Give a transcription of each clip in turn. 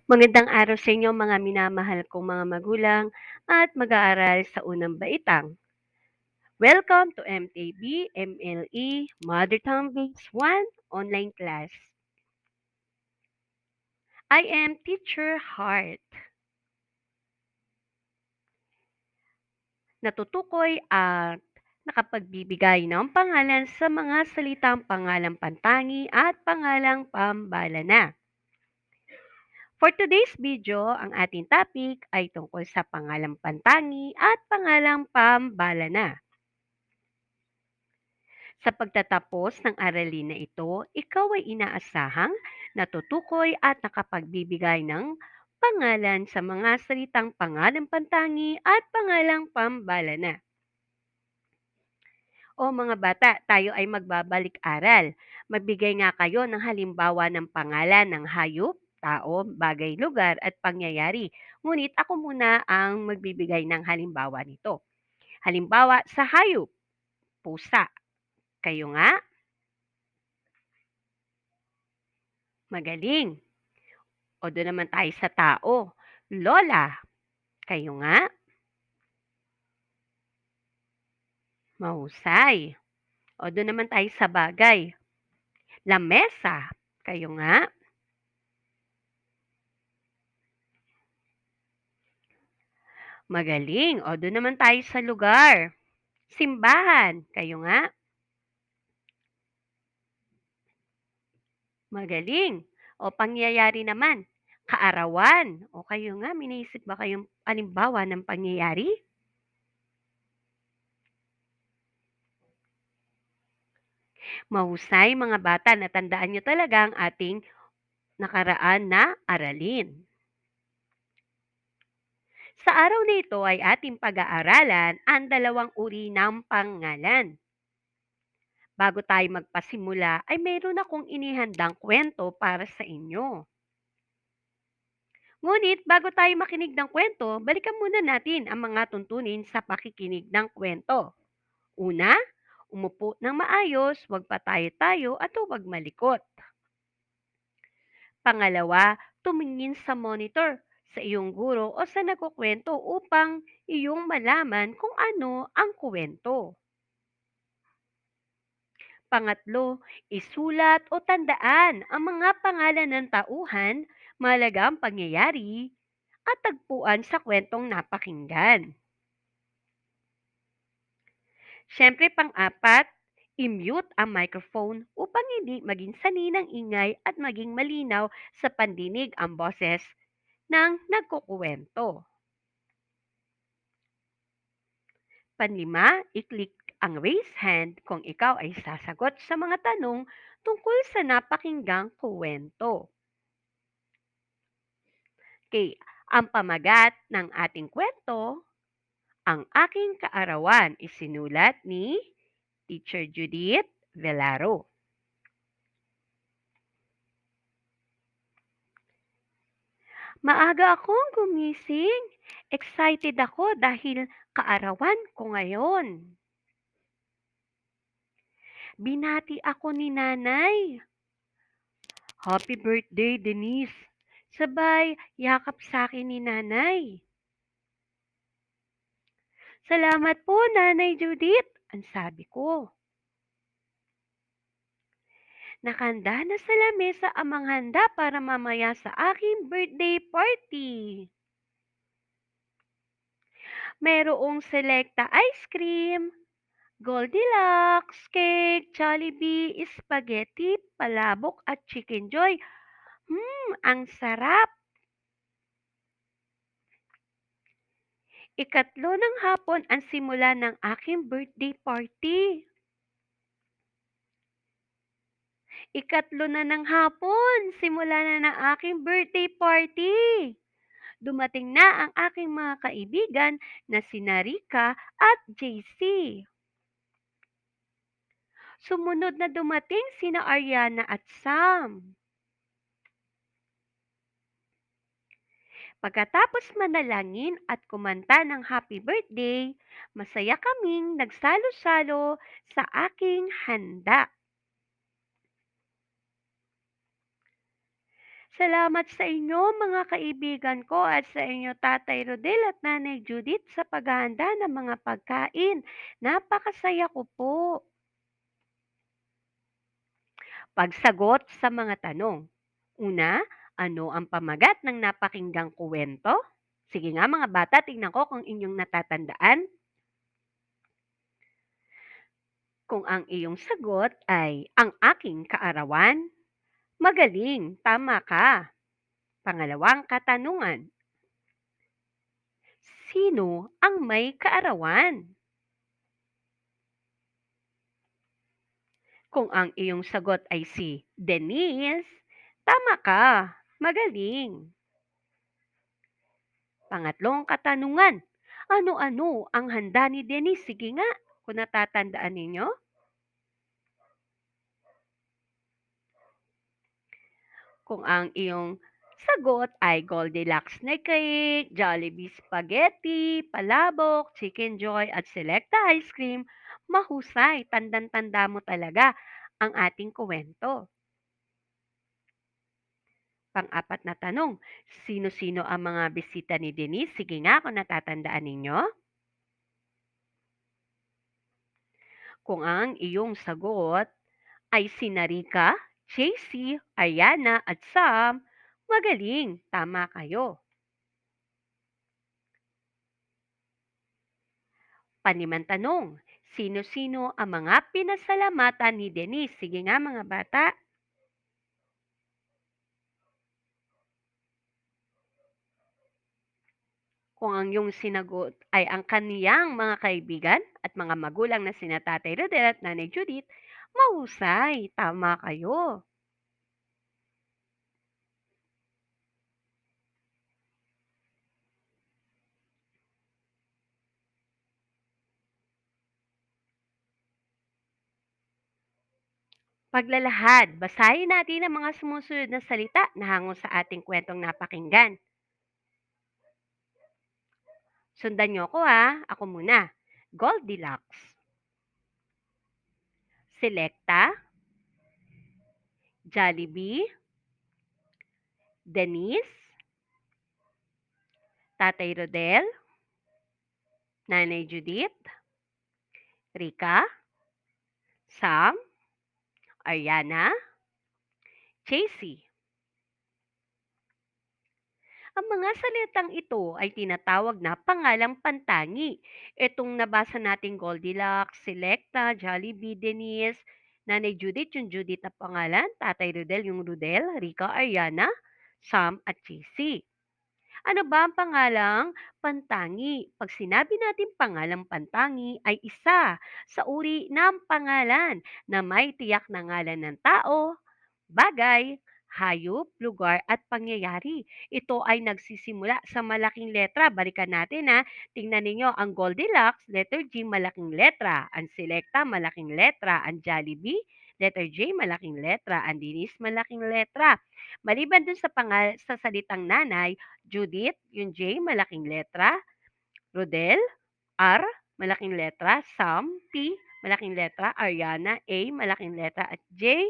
Magandang araw sa inyo mga minamahal kong mga magulang at mag-aaral sa unang baitang. Welcome to MTB MLE Mother Tongue Base 1 online class. I am Teacher Heart. Natutukoy at nakapagbibigay ng pangalan sa mga salitang pangalang pantangi at pangalang pambalana. For today's video, ang ating topic ay tungkol sa pangalang pantangi at pangalang pambalana. Sa pagtatapos ng aralin na ito, ikaw ay inaasahang natutukoy at nakapagbibigay ng pangalan sa mga salitang pangalang pantangi at pangalang pambalana. O mga bata, tayo ay magbabalik-aral. Magbigay nga kayo ng halimbawa ng pangalan ng hayop, tao, bagay, lugar at pangyayari. Ngunit ako muna ang magbibigay ng halimbawa nito. Halimbawa sa hayop, pusa. Kayo nga, magaling. O doon naman tayo sa tao. Lola, kayo nga, mahusay. O doon naman tayo sa bagay. Lamesa, kayo nga, magaling. O doon naman tayo sa lugar. Simbahan, kayo nga, magaling. O pangyayari naman, kaarawan. O kayo nga, minisip ba kayong halimbawa ng pangyayari? Mahusay mga bata, natandaan nyo talaga ang ating nakaraan na aralin. Sa araw na ito ay ating pag-aaralan ang dalawang uri ng pangalan. Bago tayo magpasimula ay mayroon akong inihandang kwento para sa inyo. Ngunit bago tayo makinig ng kwento, balikan muna natin ang mga tuntunin sa pakikinig ng kwento. Una, umupo ng maayos, huwag patayo-tayo at huwag malikot. Pangalawa, tumingin sa monitor, sa iyong guro o sa nagkukwento upang iyong malaman kung ano ang kwento. Pangatlo, isulat o tandaan ang mga pangalan ng tauhan, mahalagang pangyayari, at tagpuan sa kwentong napakinggan. Siyempre, pang-apat, i-mute ang microphone upang hindi maging sanhi ng ingay at maging malinaw sa pandinig ang boses ng nagkukuwento. Panlima, i-click ang raise hand kung ikaw ay sasagot sa mga tanong tungkol sa napakinggang kuwento. Okay, ang pamagat ng ating kwento, ang aking kaarawan, isinulat ni Teacher Judith Velaro. Maaga akong gumising. Excited ako dahil kaarawan ko ngayon. Binati ako ni nanay. Happy birthday, Denise. Sabay, yakap sa akin ni nanay. Salamat po, Nanay Judith, ang sabi ko. Nakahanda na sa lamesa ang mga handa para mamaya sa aking birthday party. Mayroong Selecta ice cream, Goldilocks cake, Jollibee, spaghetti, palabok at chicken joy. Ang sarap! Ikatlo ng hapon ang simula ng aking birthday party. Ikatlo na ng hapon, simula na ng aking birthday party. Dumating na ang aking mga kaibigan na sina Rika at JC. Sumunod na dumating sina Ariana at Sam. Pagkatapos manalangin at kumanta ng happy birthday, masaya kaming nagsalo-salo sa aking handa. Salamat sa inyo mga kaibigan ko at sa inyo Tatay Rodel at Nanay Judith sa paghahanda ng mga pagkain. Napakasaya ko po. Pagsagot sa mga tanong. Una, ano ang pamagat ng napakinggang kuwento? Sige nga mga bata, tingnan ko kung inyong natatandaan. Kung ang iyong sagot ay ang aking kaarawan, magaling, tama ka. Pangalawang katanungan, sino ang may kaarawan? Kung ang iyong sagot ay si Denise, tama ka, magaling. Pangatlong katanungan, ano-ano ang handa ni Denise? Sige nga, kung natatandaan ninyo. Kung ang iyong sagot ay Goldilocks na cake, Jollibee spaghetti, palabok, chicken joy at selecta ice cream, mahusay, tandang-tanda mo talaga ang ating kuwento. Pang-apat na tanong, sino-sino ang mga bisita ni Denise? Sige nga kung natatandaan ninyo. Kung ang iyong sagot ay sina Rika, JC, Ariana at Sam, magaling, tama kayo. Panlimang tanong, sino-sino ang mga pinasalamatan ni Denise? Sige nga mga bata. Kung ang iyong sinagot ay ang kaniyang mga kaibigan at mga magulang na sina Tatay Rodel at Nanay Judith, mahusay, tama kayo. Paglalahad, basahin natin ang mga sumusunod na salita na hango sa ating kwentong napakinggan. Sundan niyo ako ha, ako muna. Goldilocks, Selecta, Jollibee, Denise, Tatay Rodel, Nanay Judith, Rika, Sam, Ariana, JC. Ang mga salitang ito ay tinatawag na pangalang pantangi. Itong nabasa nating Goldilocks, Selecta, Jollibee, Denise, Nanay Judith yung Judith na pangalan, Tatay Rodel yung Rodel, Rika, Ariana, Sam at JC. Ano ba ang pangalang pantangi? Pag sinabi natin pangalang pantangi ay isa sa uri ng pangalan na may tiyak na ngalan ng tao, bagay, hayop, lugar at pangyayari. Ito ay nagsisimula sa malaking letra. Balikan natin ha. Tingnan ninyo ang Goldilocks, letter G, malaking letra. Ang Selecta, malaking letra. Ang Jollibee, letter J, malaking letra. Ang Denise, malaking letra. Maliban dun sa salitang nanay, Judith, yung J, malaking letra. Rodel, R, malaking letra. Sam, P, malaking letra. Ariana, A, malaking letra. At J,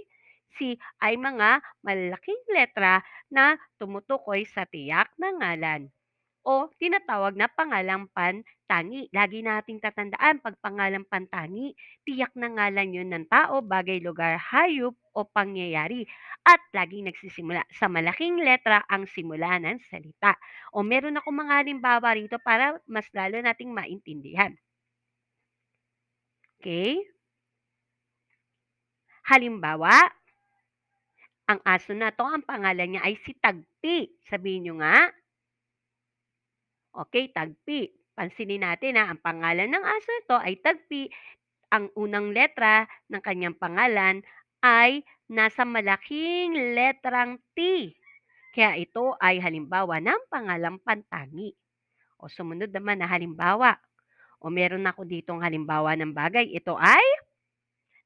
C ay mga malalaking letra na tumutukoy sa tiyak na ngalan o tinatawag na pangalang pantangi. Lagi nating tatandaan, 'pag pangalang pantangi, tiyak na ngalan 'yun ng tao, bagay, lugar, hayop o pangyayari at laging nagsisimula sa malaking letra ang simula ng salita. O meron akong mga halimbawa rito para mas lalo nating maintindihan. Okay? Halimbawa, ang aso na 'to, ang pangalan niya ay si Tagpi. Sabihin niyo nga. Okay, Tagpi. Pansinin natin, ang pangalan ng aso ito ay Tagpi. Ang unang letra ng kanyang pangalan ay nasa malaking letrang T. Kaya ito ay halimbawa ng pangalang pantangi. O sumunod naman na halimbawa. O meron ako ditong halimbawa ng bagay. Ito ay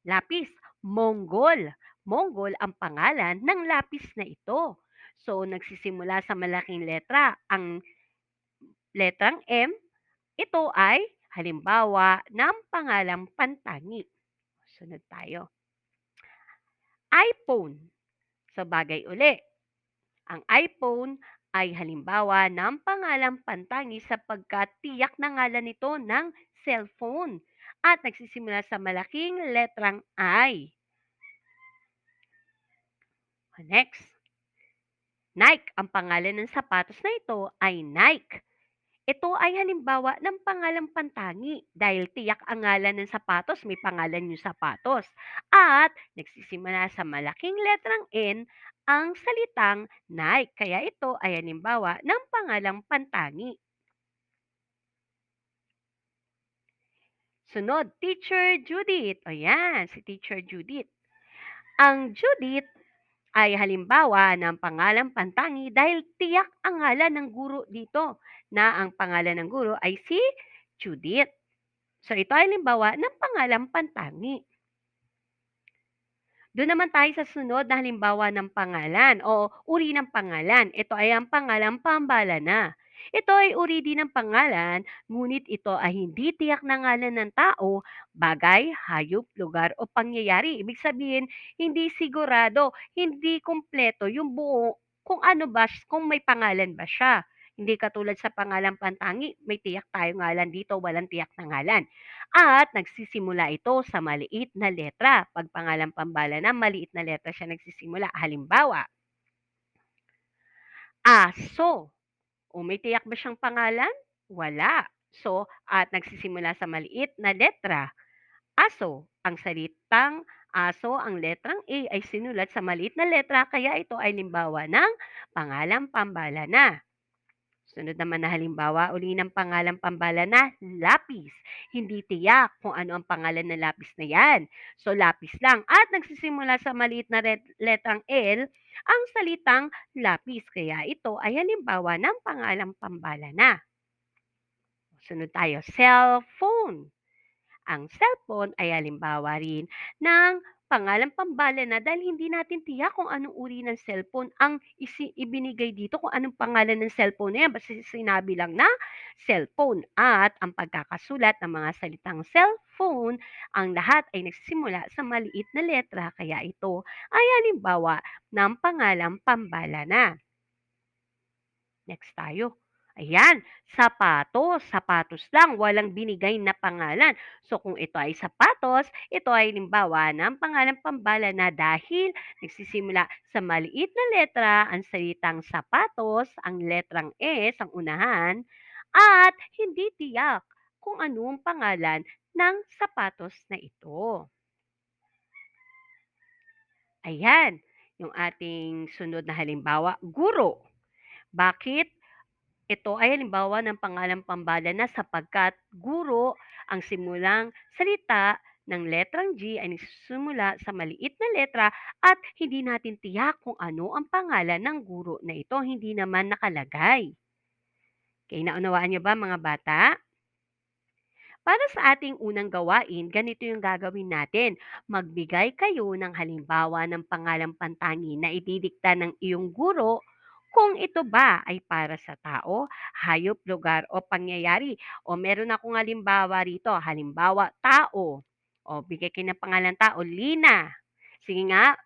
lapis. Monggol. Monggol ang pangalan ng lapis na ito. So, nagsisimula sa malaking letra. Ang letrang M, ito ay halimbawa ng pangalang pantangi. Sunod tayo. iPhone. So, bagay uli. Ang iPhone ay halimbawa ng pangalang pantangi sapagkat tiyak na ngalan nito ng cellphone at nagsisimula sa malaking letrang I. Next, Nike. Ang pangalan ng sapatos na ito ay Nike. Ito ay halimbawa ng pangalang pantangi dahil tiyak ang ngalan ng sapatos, may pangalan yung sapatos. At nagsisimula sa malaking letrang N ang salitang Nike. Kaya ito ay halimbawa ng pangalang pantangi. Sunod, Teacher Judith. O yan, si Teacher Judith. Ang Judith ay halimbawa ng pangalang pantangi dahil tiyak ang ngalan ng guro dito na ang pangalan ng guro ay si Judith. So ito ay halimbawa ng pangalang pantangi. Doon naman tayo sa sunod na halimbawa ng pangalan o uri ng pangalan. Ito ay ang pangalang pambalana. Ito ay uri din ng pangalan, ngunit ito ay hindi tiyak na ngalan ng tao, bagay, hayop, lugar o pangyayari. Ibig sabihin, hindi sigurado, hindi kumpleto yung buo kung ano ba, kung may pangalan ba siya. Hindi katulad sa pangalang pantangi, may tiyak tayo ngalan dito, walang tiyak na ngalan. At nagsisimula ito sa maliit na letra. 'Pag pangalang pambalana, maliit na letra siya nagsisimula. Halimbawa, aso. O may tiyak ba siyang pangalan? Wala. So, at nagsisimula sa maliit na letra. Aso. Ang salitang aso, ang letrang A ay sinulat sa maliit na letra, kaya ito ay limbawa ng pangalang pambalana. Sunod naman na halimbawa, uli ng pangalang pambalana, lapis. Hindi tiyak kung ano ang pangalan ng lapis na yan. So, lapis lang. At nagsisimula sa maliit na letrang L, ang salitang lapis. Kaya ito ay halimbawa ng pangalang pambalana. Sunod tayo, cellphone. Ang cellphone ay halimbawa rin ng pangalang pambalana dahil hindi natin tiyak kung anong uri ng cellphone ang ibinigay dito, kung anong pangalan ng cellphone na yan. Basta sinabi lang na cellphone. At ang pagkakasulat ng mga salitang cellphone, ang lahat ay nagsisimula sa maliit na letra. Kaya ito ay halimbawa ng pangalang pambalana. Next tayo. Ayan, sapatos. Sapatos lang, walang binigay na pangalan. So kung ito ay sapatos, ito ay halimbawa ng pangalang pambalana dahil nagsisimula sa maliit na letra ang salitang sapatos, ang letrang S, ang unahan, at hindi tiyak kung ano ang pangalan ng sapatos na ito. Ayan, yung ating sunod na halimbawa, guro. Bakit? Ito ay halimbawa ng pangalang pambalana sapagkat guro ang simulang salita ng letrang G ay nagsisimula sa maliit na letra at hindi natin tiyak kung ano ang pangalan ng guro na ito, hindi naman nakalagay. Okay, naunawaan niyo ba mga bata? Para sa ating unang gawain, ganito yung gagawin natin. Magbigay kayo ng halimbawa ng pangalang pantangi na ididikta ng iyong guro kung ito ba ay para sa tao, hayop, lugar o pangyayari. O meron akong halimbawa rito. Halimbawa, tao. O bigay kayo ng pangalan tao, Lina. Sige nga,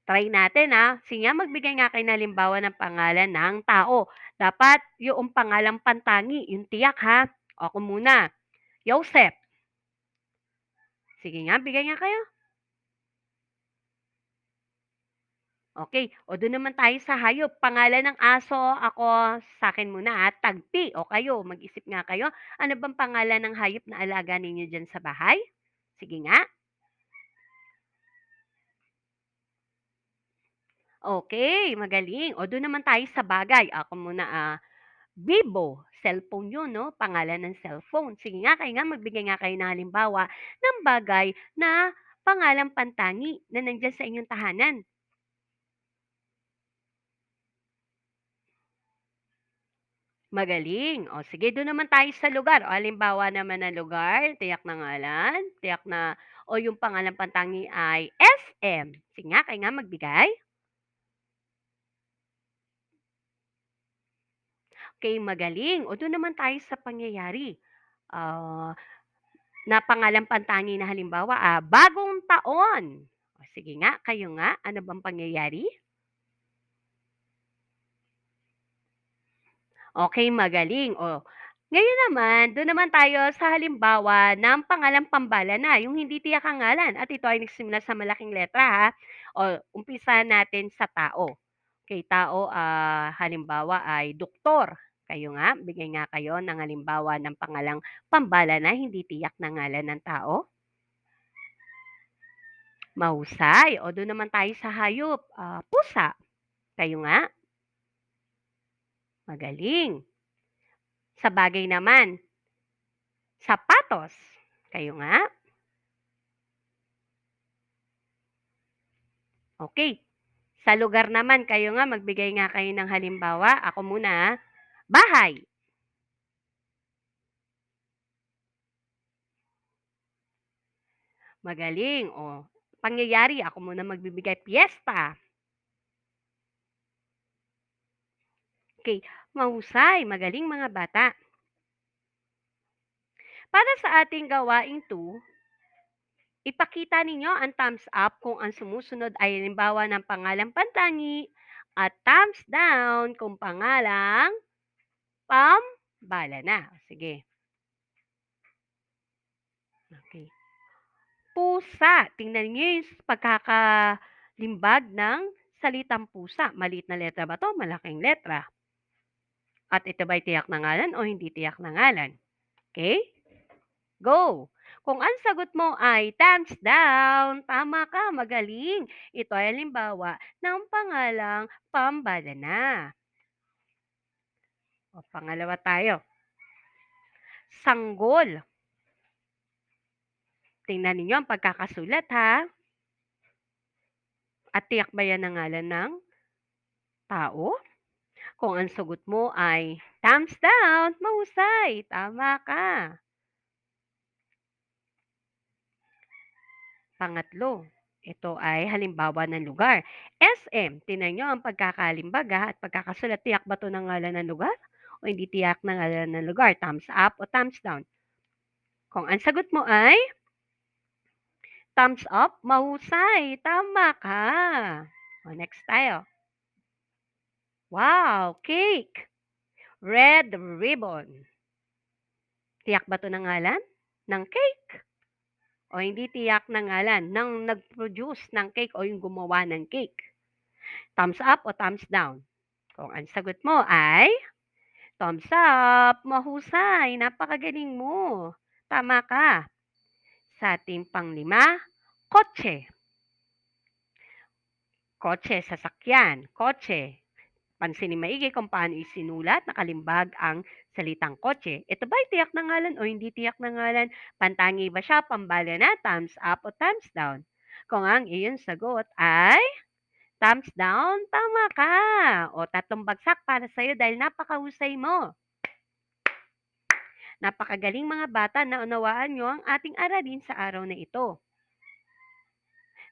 try natin ha. Sige nga, magbigay nga kayo ng halimbawa ng pangalan ng tao. Dapat yung pangalang pantangi, yung tiyak ha. O ako muna. Joseph. Sige nga, bigay nga kayo. Okay, o do'n naman tayo sa hayop. Pangalan ng aso, ako sa'kin muna, Tagpi. O kayo, mag-isip nga kayo. Ano bang pangalan ng hayop na alaga ninyo diyan sa bahay? Sige nga. Okay, magaling. O do'n naman tayo sa bagay. Ako muna, Bibo. Cellphone 'yun 'no, pangalan ng cellphone. Sige nga, kayo nga magbigay nga kayo ng halimbawa ng bagay na pangalang pantangi na nandiyan sa inyong tahanan. Magaling. O sige, do'n naman tayo sa lugar. O halimbawa naman ng lugar, tiyak na ngalan, tiyak na o yung pangalang pantangi ay SM. Sige nga, kayo nga magbigay. Okay, magaling. O do'n naman tayo sa pangyayari. Ah, na pangalang pantangi na halimbawa, bagong taon. O sige nga, kayo nga, ano bang pangyayari? Okay, magaling. O, ngayon naman, do'n naman tayo sa halimbawa ng pangalang Pambala na, yung hindi tiyak ang ngalan at ito ay nagsimula sa malaking letra, ha. O, umpisahan natin sa tao. Okay, tao, halimbawa ay doktor. Kayo nga, bigay nga kayo ng halimbawa ng pangalang Pambala na hindi tiyak na ngalan ng tao. Mahusay. O, do'n naman tayo sa hayop, pusa. Kayo nga, magaling. Sa bagay naman, sapatos. Kayo nga, okey. Sa lugar naman, kayo nga magbigay nga kayo ng halimbawa. Ako muna, bahay. Magaling, oh. Pangyayari, ako muna magbibigay, piyesta. Okey, mahusay, magaling mga bata. Para sa ating gawaing 2, ipakita ninyo ang thumbs up kung ang sumusunod ay halimbawa ng pangalang pantangi at thumbs down kung pangalang pambala na. Sige, okey. Pusa, tingnan niyo yung pagkakalimbag ng salitang pusa. Maliit na letra ba 'to, malaking letra? At ito ba'y tiyak na ngalan o hindi tiyak na ngalan? Okay, go! Kung ang sagot mo ay thumbs down, tama ka, magaling. Ito ay halimbawa ng pangalang Pambalana. O, pangalawa tayo, sanggol. Tingnan ninyo ang pagkakasulat, ha, at tiyak ba yan ang ngalan ng tao? Kung ang sagot mo ay thumbs down, mahusay, tama ka. Pangatlo, ito ay halimbawa ng lugar. SM, tingnan niyo ang pagkakalimbag, at pagkakasulat. Tiyak ba 'to ng ngalan ng lugar o hindi tiyak na ngalan ng lugar? Thumbs up o thumbs down? Kung ang sagot mo ay thumbs up, mahusay, tama ka. O, next tayo. Wow, cake, red ribbon. Tiyak ba 'to ng ngalan ng cake o hindi tiyak na ngalan ng nag-produce ng cake o yung gumawa ng cake? Thumbs up o thumbs down? Kung ang sagot mo ay thumbs up, mahusay, napakagaling mo. Tama ka. Sa ating panglima, kotse. Kotse, sasakyan, kotse. Pansinin maigi kung paano isinulat, nakalimbag ang salitang kotse. Ito ba'y tiyak na ngalan o hindi tiyak na ngalan? Pantangi ba siya, pambala na, thumbs up o thumbs down? Kung ang iyong sagot ay thumbs down, tama ka. O, 3 bagsak para sa'yo dahil napakahusay mo. Napakagaling mga bata, naunawaan nyo ang ating aralin sa araw na ito.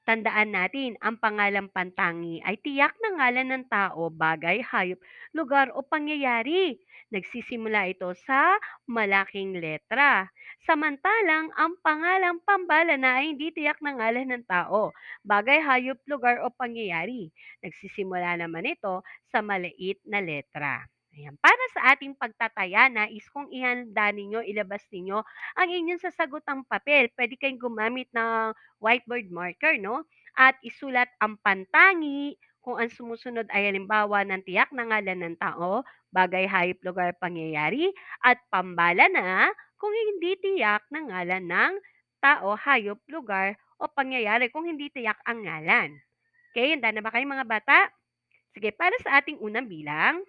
Tandaan natin, ang pangalang pantangi ay tiyak na ngalan ng tao, bagay, hayop, lugar o pangyayari. Nagsisimula ito sa malaking letra. Samantalang ang pangalang pambala na ay hindi tiyak na ngalan ng tao, bagay, hayop, lugar o pangyayari. Nagsisimula naman ito sa maliit na letra. Ayan. Para sa ating pagtataya, nais kong ihanda ninyo, ilabas ninyo ang inyong sasagutang papel. Pwede kayong gumamit ng whiteboard marker, no? At isulat ang pantangi kung ang sumusunod ay halimbawa ng tiyak na ngalan ng tao, bagay, hayop, lugar, pangyayari, at pambala na kung hindi tiyak na ngalan ng tao, hayop, lugar, o pangyayari kung hindi tiyak ang ngalan. Okay, handa na ba kayo mga bata? Sige, para sa ating unang bilang,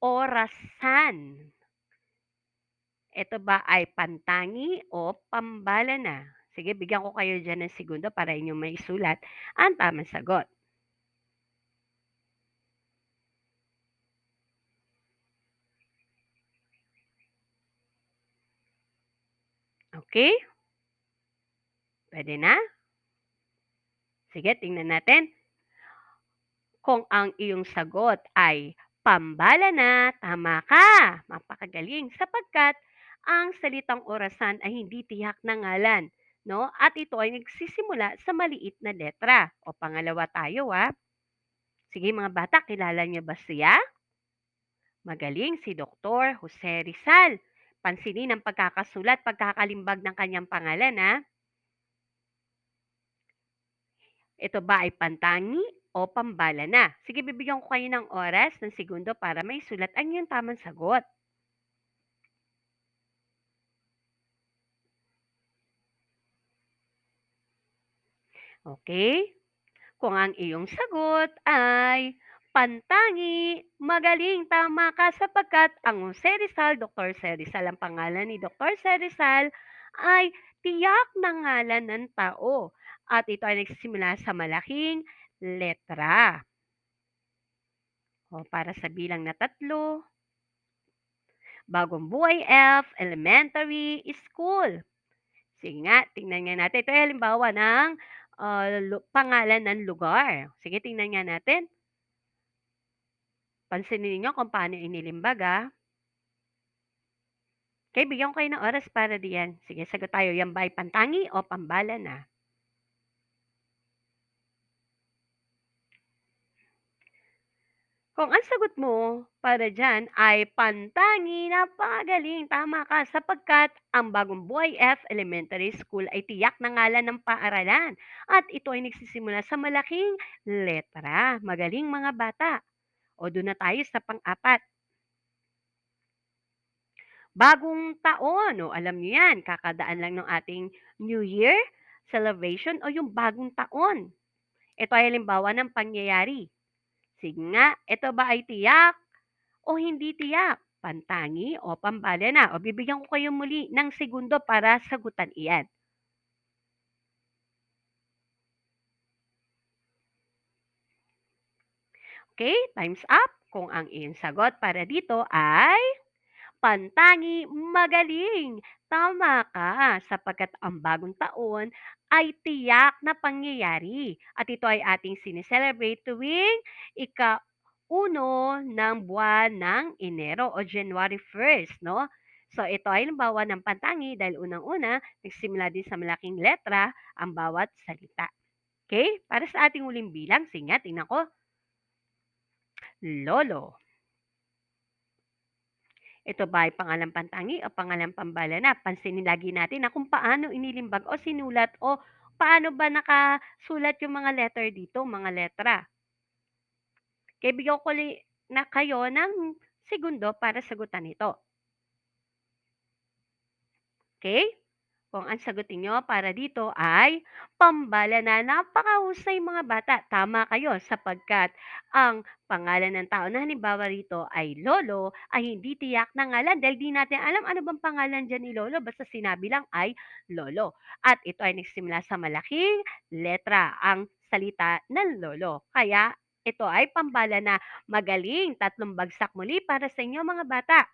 orasan. Ito ba ay pantangi o pambala na? Sige, bigyan ko kayo diyan ng segundo para inyong maisulat ang tamang sagot. Okay? Pwede na? Sige, tingnan natin. Kung ang iyong sagot ay pambala na, tama ka. Mapakagaling sapagkat ang salitang orasan ay hindi tiyak na ngalan, no? At ito ay nagsisimula sa maliit na letra. O, pangalawa tayo, ha. Sige mga bata, kilala niyo ba siya? Magaling si Doktor Jose Rizal. Pansinin ang pagkakasulat, pagkakalimbag ng kanyang pangalan, ha? Ito ba ay pantangi o pambala na? Sige, bibigyan ko kayo ng oras, ng segundo para may sulat ang iyong tamang sagot. Okay? Kung ang iyong sagot ay pantangi, magaling, tama ka sapagkat ang Jose Rizal, Dr. Jose Rizal ang pangalan ni Dr. Jose Rizal ay tiyak na ngalan ng tao at ito ay nagsisimula sa malaking letra. O para sa bilang na 3, Bagong Buhay F Elementary School. Sige nga, tingnan nga natin. Ito ay halimbawa ng pangalan ng lugar. Sige, tingnan nga natin. Pansinin ninyo kung paano inilimbag, ah. Okay, bigyan ko kayo ng oras para diyan. Sige, sagot tayo. Yan ba ay pantangi o pambala na? Kung ang sagot mo para diyan ay pantangi, napakagaling, tama ka sapagkat ang Bagong Buhay F Elementary School ay tiyak na ngalan ng paaralan at ito ay nagsisimula sa malaking letra. Magaling mga bata. O doon na tayo sa pang-apat. Bagong taon, o alam niyo yan, kakadaan lang ng ating New Year celebration o yung bagong taon. Ito ay halimbawa ng pangyayari. Sige nga, ito ba ay tiyak o hindi tiyak? Pantangi o pambala na? O bibigyan ko kayo muli ng segundo para sagutan iyan. Okay, time's up. Kung ang iyong sagot para dito ay pantangi, magaling. Tama ka, sapagkat ang bagong taon ay tiyak na pangyayari. At ito ay ating sineselebrate tuwing ika-uno ng buwan ng Enero o January 1st, no? So ito ay halimbawa ng pantangi dahil unang-una, nagsimula din sa malaking letra ang bawat salita. Okay? Para sa ating uling bilang, sige nga, tingnan ko. Lolo. Ito ba ay pangalang pantangi o pangalang pambala na? Pansinin lagi natin na kung paano inilimbag o sinulat o paano ba nakasulat yung mga letter dito, mga letra. Kaya bigyan ko na kayo ng segundo para sagutan ito. Okay? Kung ang sagutin nyo para dito ay pambala na, napakahusay mga bata. Tama kayo sapagkat ang pangalan ng tao na halimbawa rito ay Lolo ay hindi tiyak na ngalan dahil di natin alam ano bang pangalan dyan ni Lolo basta sinabi lang ay Lolo. At ito ay nagsimula sa malaking letra ang salita ng Lolo. Kaya ito ay pambala na, magaling. 3 bagsak muli para sa inyo mga bata.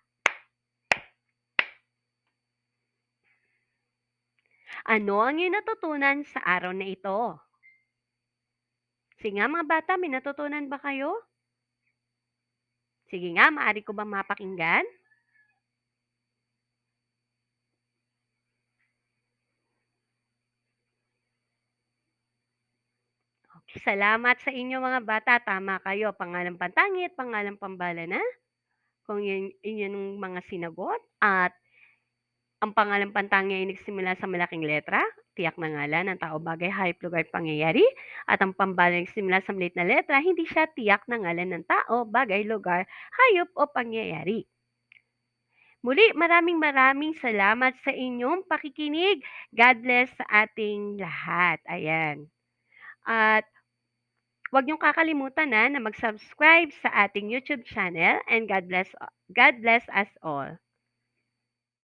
Ano ang iyong natutunan sa araw na ito? Sige nga mga bata, may natutunan ba kayo? Sige nga, maaari ko bang mapakinggan? Okay, salamat sa inyo mga bata. Tama kayo, pangalang pantangi at pangalang pambala na. Kung yun, inyong mga sinagot at ang pangalang pantangi ay nagsimula sa malaking letra, tiyak na ngalan ng tao, bagay, hayop, lugar, pangyayari. At ang pambala ay nagsimula sa maliit na letra, hindi siya tiyak na ngalan ng tao, bagay, lugar, hayop o pangyayari. Muli, maraming maraming salamat sa inyong pakikinig. God bless sa ating lahat. Ayan. At huwag niyong kakalimutan na mag-subscribe sa ating YouTube channel and God bless us all.